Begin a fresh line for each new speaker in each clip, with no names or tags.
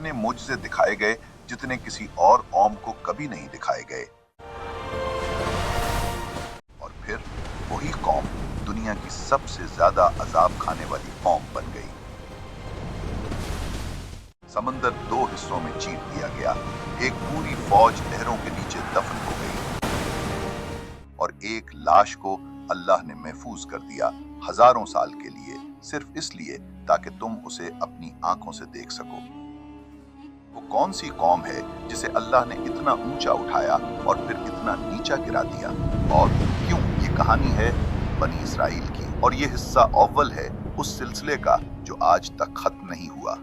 इतने मोजज़े दिखाए गए जितने किसी और कौम को कभी नहीं दिखाए गए। और फिर वही कौम दुनिया की सबसे ज्यादा अजाब खाने वाली कौम बन गई। समंदर दो हिस्सों में चीर दिया गया, एक पूरी फौज लहरों के नीचे दफन हो गई और एक लाश को अल्लाह ने महफूज कर दिया हजारों साल के लिए, सिर्फ इसलिए ताकि तुम उसे अपनी आंखों से देख सको। वो कौन सी कौम है जिसे अल्लाह ने इतना ऊंचा उठाया और फिर इतना नीचा गिरा दिया? और क्यों? ये कहानी है बनी इसराइल की और ये हिस्सा अव्वल है उस सिलसिले का जो आज तक खत्म नहीं हुआ।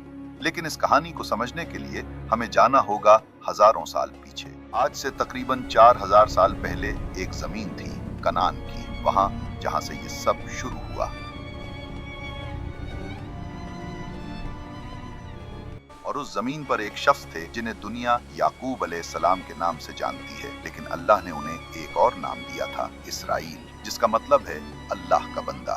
लेकिन इस कहानी को समझने के लिए हमें जाना होगा हजारों साल पीछे। आज से तकरीबन 4000 साल पहले एक जमीन थी कनान की, वहां जहां से ये सब शुरू हुआ। और उस जमीन पर एक शख्स थे जिन्हें दुनिया याकूब अलैहिस्सलाम के नाम से जानती है, लेकिन अल्लाह ने उन्हें एक और नाम दिया था, इसराइल, जिसका मतलब है अल्लाह का बंदा।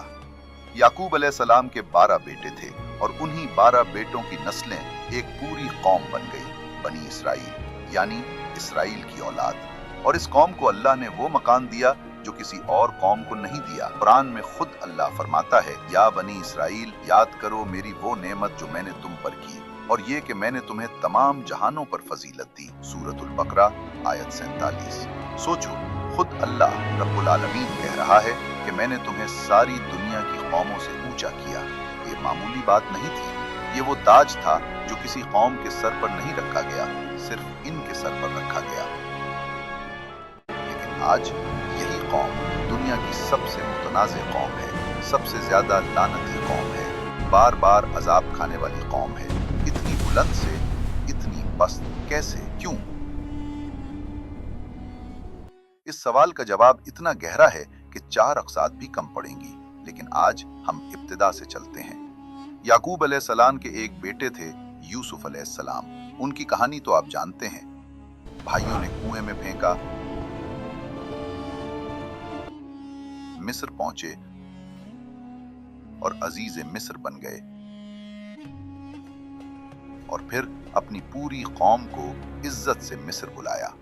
याकूब अलैहिस्सलाम के 12 बेटे थे और उन्हीं 12 बेटों की नस्लें एक पूरी कौम बन गई, बनी इसराइल, यानी इसराइल की औलाद। और इस कौम को अल्लाह ने वो मकान दिया जो किसी और कौम को नहीं दिया। कुरान में खुद अल्लाह फरमाता है, या बनी इसराइल, याद करो मेरी वो नेमत जो मैंने तुम पर की और ये कि मैंने तुम्हें तमाम जहानों पर फजीलत दी। सूरतुल बकरा आयत 47। सोचो, खुद अल्लाह रब्बुल आलमीन कह रहा है कि मैंने तुम्हें सारी दुनिया की कौमों से ऊंचा किया। ये मामूली बात नहीं थी, ये वो ताज था जो किसी कौम के सर पर नहीं रखा गया, सिर्फ इनके सर पर रखा गया। लेकिन आज यही कौम दुनिया की सबसे मुतनाज़े कौम है, सबसे ज्यादा लानती कौम है, बार बार अजाब खाने वाली कौम है। इतनी बुलंद से इतनी पस्त कैसे, क्यों? इस सवाल का जवाब इतना गहरा है कि 4 अक़साद भी कम पड़ेंगी, लेकिन आज हम इब्तिदा से चलते हैं। याकूब अलैहिस्सलाम के एक बेटे थे यूसुफ अलैहिस्सलाम। उनकी कहानी तो आप जानते हैं। भाइयों ने कुएं में फेंका, मिस्र पहुंचे और अजीज मिस्र बन गए और फिर अपनी पूरी कौम को इज्जत से मिस्र बुलाया।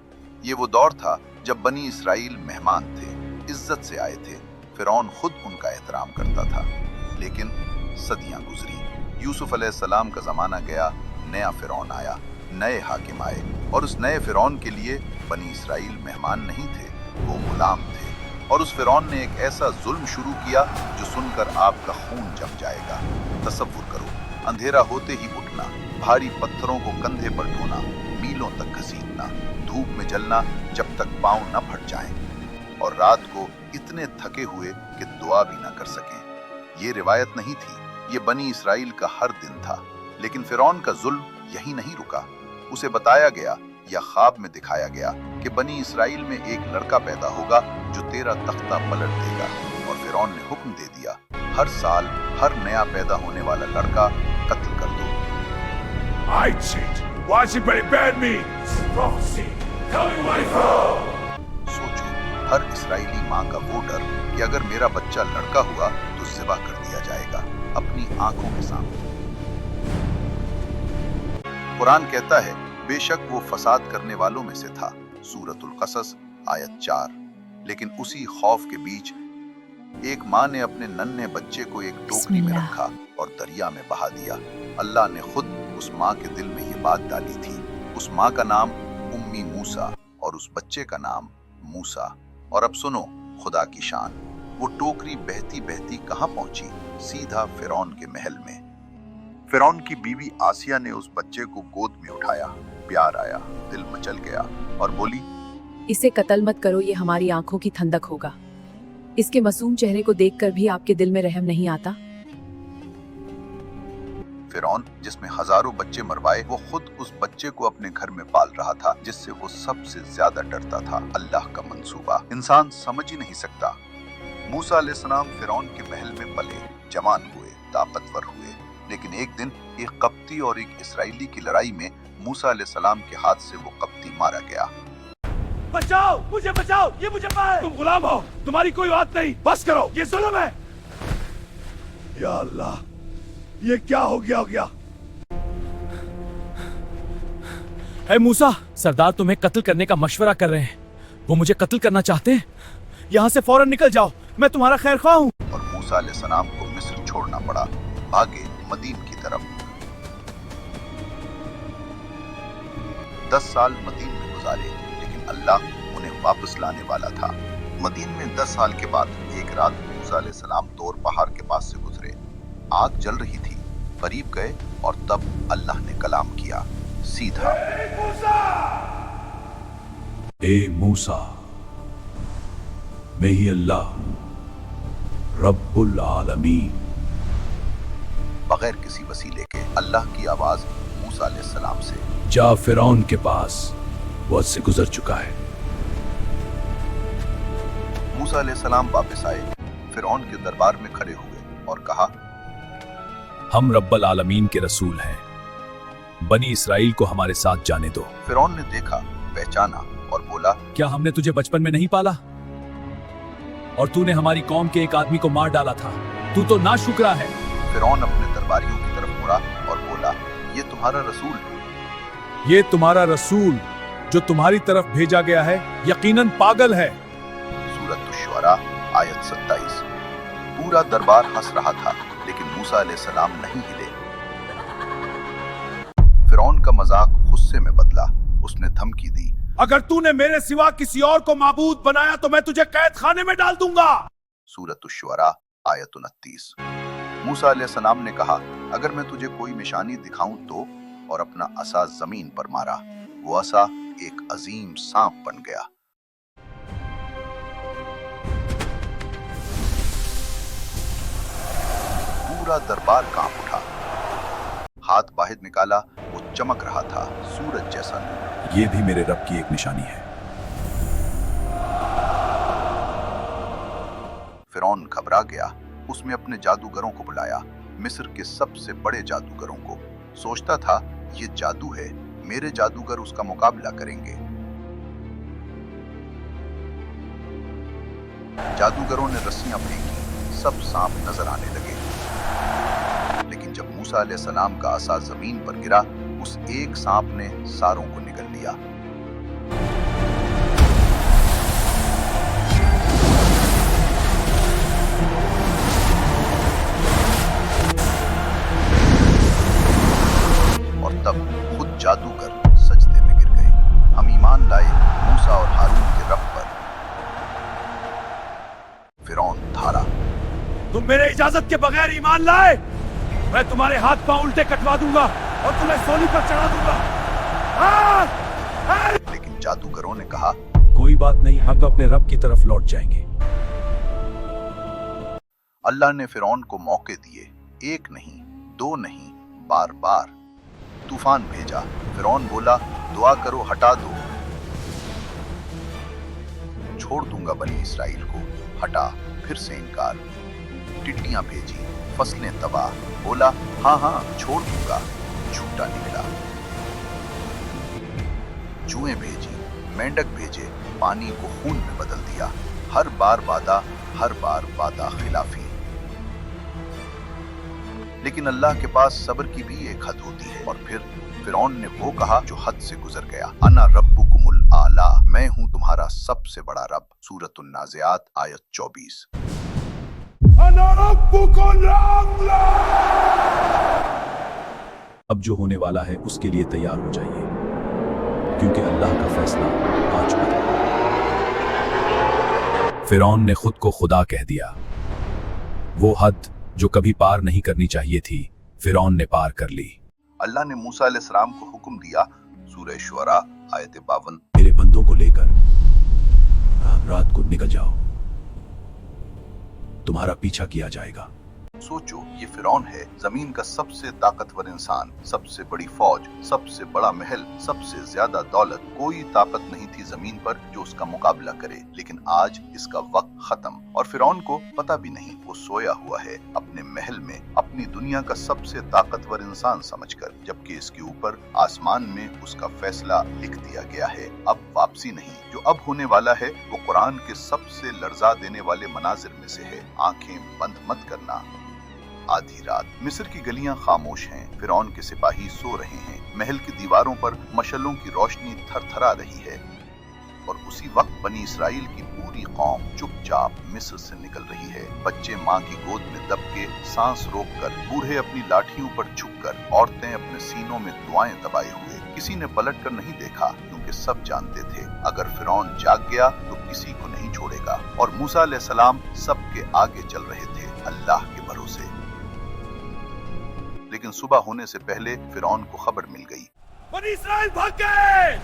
ये वो दौर था जब बनी इसराइल मेहमान थे, इज्जत से आए थे। फिरौन खुद उनका एहतराम करता था। लेकिन सदियां गुजरी, यूसुफ अलैहिस्सलाम का जमाना गया, नया फिरौन आया, नए हाकिम आए और उस नए फिरौन के लिए बनी इसराइल मेहमान नहीं थे, वो गुलाम थे। और उस फिरौन ने एक ऐसा जुल्म शुरू किया जो सुनकर आपका खून जम जाएगा। तसव्वुर करो, अंधेरा होते ही उठना, भारी पत्थरों को कंधे पर ढोना, मीलों तक घसीटना, धूप में जलना जब तक पांव न फट जाएं, और रात को इतने थके हुए कि दुआ भी न कर सकें। ये रिवायत नहीं थी, ये बनी इसराइल का हर दिन था। लेकिन फिरौन का जुल्म यही नहीं रुका। उसे बताया गया या ख्वाब में दिखाया गया कि बनी इसराइल में एक लड़का पैदा होगा जो तेरा तख्ता पलट देगा। और फिरौन ने हुक्म दे दिया, हर साल हर नया पैदा होने वाला लड़का कत्ल कर दो।
I cheat. Watching very bad me. Prophecy. Tell me my fault.
सोचो, हर इस्राएली माँ का वो डर कि अगर मेरा बच्चा लड़का हुआ तो ज़िबा कर दिया जाएगा अपनी आंखों के सामने। कुरान कहता है, बेशक वो फसाद करने वालों में से था। सूरतुल कसस आयत 4। लेकिन उसी खौफ के बीच एक माँ ने अपने नन्हे बच्चे को एक टोकरी में रखा और दरिया में बहा दिया। अल्लाह ने खुद उस माँ के दिल में ये बात डाली थी। उस माँ का नाम उम्मी मूसा और उस बच्चे का नाम मूसा। और अब सुनो खुदा की शान, वो टोकरी बहती बहती कहाँ पहुंची? सीधा फिरौन के महल में। फिरौन की बीवी आसिया ने उस बच्चे को गोद में उठाया, प्यार आया, दिल मचल गया और बोली,
इसे कत्ल मत करो, ये हमारी आंखों की ठंडक होगा। इसके मासूम चेहरे को देखकर भी आपके दिल में रहम नहीं आता?
फिरौन, जिसमें हजारों बच्चे मरवाए, वो खुद उस बच्चे को अपने घर में पाल रहा था जिससे वो सबसे ज्यादा डरता था। अल्लाह का मंसूबा इंसान समझ ही नहीं सकता। मूसा अलैहिस्सलाम फिरौन के महल में पले, जवान हुए, ताकतवर हुए। लेकिन एक दिन एक कप्ती और एक इसराइली की लड़ाई में मूसा अलैहिस्सलाम के हाथ से वो कप्ती मारा गया।
बचाओ, मुझे बचाओ, ये मुझे मारे। तुम गुलाम हो, तुम्हारी कोई औकात नहीं, बस करो, ये जुल्म है। या अल्लाह, ये क्या हो गया?
ए मूसा, सरदार तुम्हें कत्ल करने का मशवरा कर रहे हैं। वो मुझे कत्ल करना चाहते हैं। यहाँ से फौरन निकल जाओ, मैं तुम्हारा खैर ख्वाह हूँ।
और मूसा अलैहिस्सलाम को मिस्र छोड़ना पड़ा, भागे मदीन की तरफ। 10 साल मदीन में गुजारे, लेकिन अल्लाह उन्हें वापस लाने वाला था। मदीन में 10 साल के बाद एक रात मूसा अलैहिस्सलाम तौर पहाड़ के पास से गुजरे। आग जल रही थी, करीब गए और तब अल्लाह ने कलाम किया, सीधा,
ए मूसा, मैं ही अल्लाह रब्बुल आलमीन।
बगैर किसी वसीले के अल्लाह की आवाज मूसा अलैहिस्सलाम से,
जा फिरौन के पास, वो से गुजर चुका है।
मूसा अलैहिस्सलाम वापस आए, फिरौन के दरबार में खड़े हुए और कहा,
हम रब्बुल आलमीन के रसूल हैं, बनी इसराइल को हमारे साथ जाने दो।
फिरौन ने देखा, पहचाना और बोला,
क्या हमने तुझे बचपन में नहीं पाला? और तूने हमारी कौम के एक आदमी को मार डाला था। तू तो नाशुक्रा है।
फिरौन अपने दरबारियों की तरफ मुड़ा और बोला, ये तुम्हारा रसूल,
ये तुम्हारा रसूल जो तुम्हारी तरफ भेजा गया है यकीनन पागल है।
सूरत शुअरा आयत 27। पूरा दरबार हंस रहा था, लेकिन मूसा अलैहिस्सलाम नहीं हिले। फिरौन का मजाक गुस्से में बदला। उसने धमकी दी,
अगर तूने मेरे सिवा किसी और को माबूद बनाया तो मैं तुझे कैद खाने में डाल दूंगा।
सूरत शुअरा आयत 29। मूसा अलैहिस्सलाम ने कहा, अगर मैं तुझे कोई निशानी दिखाऊं तो, और अपना असा जमीन पर मारा। वो असा एक अजीम सांप बन गया। पूरा दरबार कांप उठा। हाथ बाहर निकाला, वो चमक रहा था, सूरज जैसा नूर।
ये भी मेरे रब की एक निशानी है।
फिरौन घबरा गया। उसने अपने जादूगरों को बुलाया, मिस्र के सबसे बड़े जादूगरों को। सोचता था, ये जादू है, मेरे जादूगर उसका मुकाबला करेंगे। जादूगरों ने रस्सियां फेंकी, सब सांप नजर आने लगे। लेकिन जब मूसा अलैहिस्सलाम का असा जमीन पर गिरा, उस एक सांप ने सारों को निगल लिया। और तब खुद जादूगर सजदे में गिर गए। हम ईमान लाए मूसा और हारून के रब पर। फिरौन धारा,
तुम मेरे इजाजत के बगैर ईमान लाए, मैं तुम्हारे हाथ पांव उल्टे कटवा दूंगा और तुम्हें सोनी पर चढ़ा दूंगा।
लेकिन जादूगरों ने कहा,
कोई बात नहीं, हम तो अपने रब की तरफ लौट जाएंगे।
अल्लाह ने फिरौन को मौके दिए, एक नहीं, दो नहीं, बार बार। तूफान भेजा। फिरौन बोला, दुआ करो, हटा दो, छोड़ दूंगा बनी इसराइल को। हटा, फिर से इनकार। टिड्डियां भेजी, फसलें तबाह। बोला, हाँ हाँ छोड़ दूंगा, झूठा निकला। चूहे भेजी, मेंढक भेजे, पानी को खून में बदल दिया। हर बार वादा, हर बार वादा खिलाफी। लेकिन अल्लाह के पास सब्र की भी एक हद होती है। और फिर फिरौन ने वो कहा जो हद से गुजर गया, अना रब्बुकुमुल आला, मैं हूं तुम्हारा सबसे बड़ा रब। सूरत नाज़ियात आयत 24।
अना रब्बुकुल आला।
अब जो होने वाला है उसके लिए तैयार हो जाइए, क्योंकि अल्लाह का फैसला आ चुका है। फिरौन ने खुद को खुदा कह दिया। वो हद जो कभी पार नहीं करनी चाहिए थी, फिरौन ने पार कर ली।
अल्लाह ने मूसा अलैहिस्सलाम को हुक्म दिया, सूरह शुअरा आयत 52,
मेरे बंदों को लेकर रात को निकल जाओ, तुम्हारा पीछा किया जाएगा।
सोचो, ये फिरौन है, जमीन का सबसे ताकतवर इंसान, सबसे बड़ी फौज, सबसे बड़ा महल, सबसे ज्यादा दौलत। कोई ताकत नहीं थी जमीन पर जो उसका मुकाबला करे। लेकिन आज इसका वक्त खत्म, और फिरौन को पता भी नहीं। वो सोया हुआ है अपने महल में, अपनी दुनिया का सबसे ताकतवर इंसान समझकर, जबकि इसके ऊपर आसमान में उसका फैसला लिख दिया गया है। अब वापसी नहीं। जो अब होने वाला है वो कुरान के सबसे लर्जा देने वाले मनाजिर में से है। आंखें बंद मत करना। आधी रात। मिस्र की गलियां खामोश हैं, फिरौन के सिपाही सो रहे हैं, महल की दीवारों पर मशलों की रोशनी थरथरा रही है। और उसी वक्त बनी इसराइल की पूरी कौम चुपचाप मिस्र से निकल रही है। बच्चे माँ की गोद में दब के सांस रोककर, बूढ़े अपनी लाठियों पर झुककर, औरतें अपने सीनों में दुआएं दबाए हुए। किसी ने पलट कर नहीं देखा, क्योंकि सब जानते थे अगर फिरौन जाग गया तो किसी को नहीं छोड़ेगा। और मूसा अलैहिस्सलाम सबके आगे चल रहे थे अल्लाह के भरोसे। लेकिन सुबह होने से पहले फिरौन को खबर मिल गई,
बनी इस्राइल भाग गए।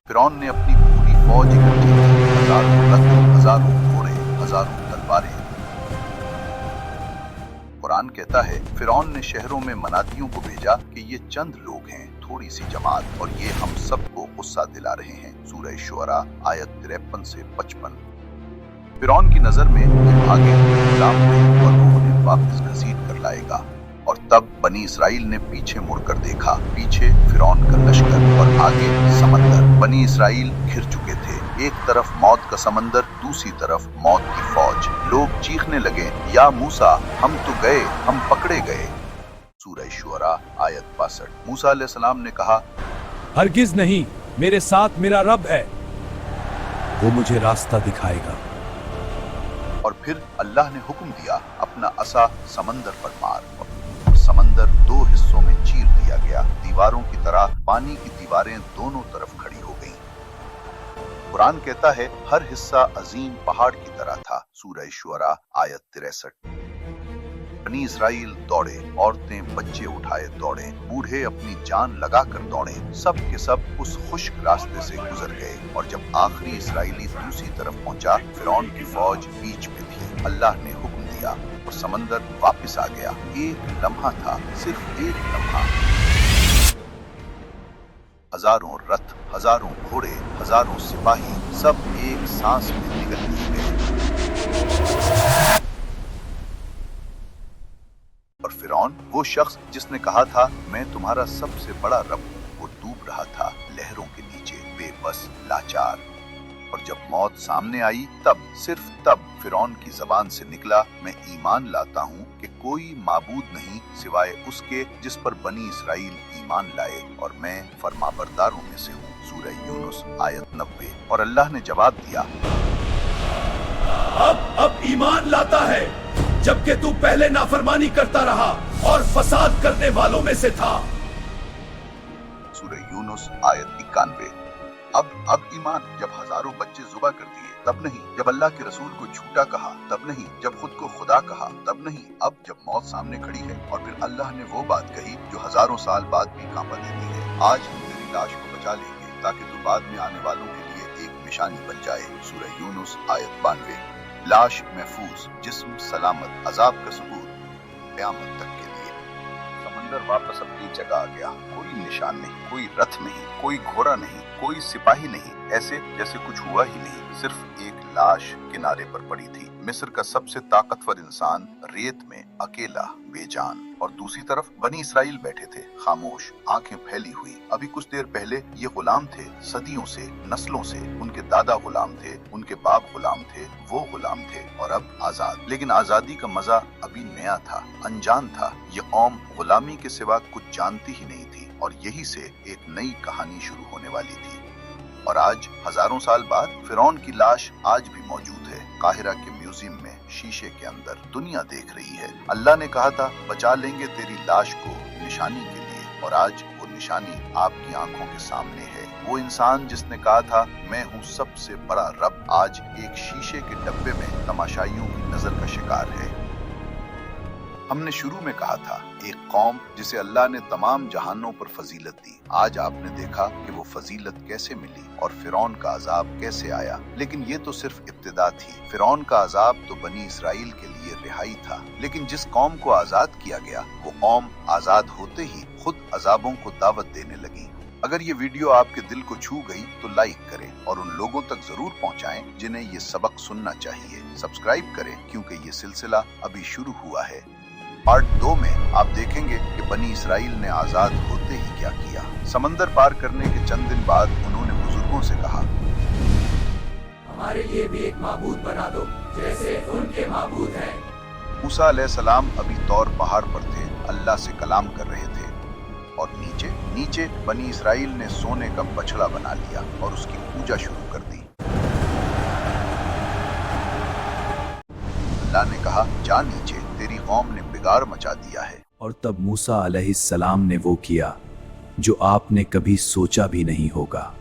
फिरौन ने अपनी पूरी फौज इकट्ठी की, हजारों रथ, हजारों घोड़े, हजारों तलवारें। कुरान कहता है फिरौन ने शहरों में मनादियों को भेजा कि ये चंद लोग हैं, थोड़ी सी जमात, और ये हम सबको गुस्सा दिला रहे हैं। सूरह शुअरा आयत 53 से 55। फिरौन की नजर में ये भागे हुए गुलाम थे और वो उन्हें वापस घसीट कर लाएगा। और तब बनी इसराइल ने पीछे मुड़कर देखा, पीछे फिरौन का लश्कर और आगे समंदर। बनी इसराइल घिर चुके थे, एक तरफ मौत का समंदर, दूसरी तरफ मौत की फौज। लोग चीखने लगे, या मूसा हम तो गए, हम पकड़े गए। सूरह शुअरा आयत 62। मूसा अलैहिस्सलाम ने कहा,
हरगिज नहीं, मेरे साथ मेरा रब है, वो मुझे रास्ता दिखाएगा।
और फिर अल्लाह ने हुक्म दिया, अपना असा समंदर पर मार। समंदर दो हिस्सों में चीर दिया गया, दीवारों की तरह पानी की दीवारें दोनों तरफ खड़ी हो गईं। कुरान कहता है हर हिस्सा अजीम पहाड़ की तरह था। सूरह शुअरा आयत 63। बनी इसराइल दौड़े, औरतें बच्चे उठाए दौड़े, बूढ़े अपनी जान लगाकर दौड़े, सब के सब उस खुश्क रास्ते से गुजर गए। और जब आखिरी इसराइली दूसरी तरफ पहुंचा, फिरौन की फौज बीच में थी। अल्लाह ने हुक्म दिया और समंदर वापस आ गया। एक लम्हा था, सिर्फ एक लम्हा। हजारों रथ, हजारों घोड़े, हजारों सिपाही, सब एक सांस में निगल लिए गए। और फिरौन, वो शख्स जिसने कहा था मैं तुम्हारा सबसे बड़ा रब हूँ, वो डूब रहा था लहरों के नीचे, बेबस, लाचार। और जब मौत सामने आई, तब, सिर्फ तब फिरौन की जबान से निकला, मैं ईमान लाता हूँ कि कोई माबूद नहीं सिवाय उसके जिस पर बनी इसराइल ईमान लाए, और मैं फरमाबरदारों में से हूँ। सूरह यूनुस आयत 90। और अल्लाह ने जवाब दिया,
अब ईमान लाता है, जबकि तू पहले नाफरमानी करता रहा और फसाद करने वालों में से था।
सूरह यूनुस आयत 91। अब ईमान, जब हजारों बच्चे जुबा कर दिए तब नहीं, जब अल्लाह के रसूल को झूठा कहा तब नहीं, जब खुद को खुदा कहा तब नहीं, अब जब मौत सामने खड़ी है और फिर अल्लाह ने वो बात कही जो हजारों साल बाद भी कांपा देती है, आज हम तेरी लाश को बचा लेंगे ताकि तू बाद में आने वालों के लिए एक निशानी बन जाए। सूरह यूनुस आयत 92। लाश महफूज, जिस्म सलामत, अजाब का सबूत क़यामत तक के लिए। समंदर वापस अपनी जगह आ गया, कोई निशान नहीं, कोई रथ नहीं, कोई घोड़ा नहीं, कोई सिपाही नहीं, ऐसे जैसे कुछ हुआ ही नहीं। सिर्फ एक लाश किनारे पर पड़ी थी। मिस्र का सबसे ताकतवर इंसान रेत में अकेला, बेजान। और दूसरी तरफ बनी इसराइल बैठे थे, खामोश, आंखें फैली हुई। अभी कुछ देर पहले ये गुलाम थे, सदियों से, नस्लों से। उनके दादा गुलाम थे, उनके बाप गुलाम थे, वो गुलाम थे, और अब आजाद। लेकिन आजादी का मजा अभी नया था, अनजान था। ये कौम गुलामी के सिवा कुछ जानती ही नहीं थी, और यही से एक नई कहानी शुरू होने वाली थी। और आज, हजारों साल बाद, फिरौन की लाश आज भी मौजूद है, काहिरा के म्यूजियम में, शीशे के अंदर। दुनिया देख रही है। अल्लाह ने कहा था बचा लेंगे तेरी लाश को निशानी के लिए, और आज वो निशानी आपकी आंखों के सामने है। वो इंसान जिसने कहा था मैं हूँ सबसे बड़ा रब, आज एक शीशे के डब्बे में तमाशाइयों की नजर का शिकार है। हमने शुरू में कहा था एक कौम जिसे अल्लाह ने तमाम जहानों पर फजीलत दी। आज आपने देखा कि वो फजीलत कैसे मिली और फिरौन का अजाब कैसे आया। लेकिन ये तो सिर्फ इब्तिदा थी। फिरौन का अजाब तो बनी इसराइल के लिए रिहाई था। लेकिन जिस कौम को आजाद किया गया, वो कौम आजाद होते ही खुद अजाबों को दावत देने लगी। अगर ये वीडियो आपके दिल को छू गई तो लाइक करें और उन लोगों तक जरूर पहुंचाएं जिन्हें ये सबक सुनना चाहिए। सब्सक्राइब करें क्योंकि ये सिलसिला अभी शुरू हुआ है। पार्ट 2 में आप देखेंगे कि बनी इसराइल ने आजाद होते ही क्या किया। समंदर पार करने के चंद दिन बाद उन्होंने बुजुर्गों से कहा,
हमारे लिए भी एक माबूद बना दो जैसे उनके माबूद हैं।
मूसा अलैहिस्सलाम अभी तौर पहाड़ पर थे, अल्लाह से कलाम कर रहे थे, और नीचे नीचे बनी इसराइल ने सोने का बछड़ा बना लिया और उसकी पूजा शुरू कर दी। अल्लाह ने कहा, जा नीचे, तेरी कौम ने बिगाड़ मचा दिया है।
और तब मूसा अलैहिस्सलाम ने वो किया जो आपने कभी सोचा भी नहीं होगा।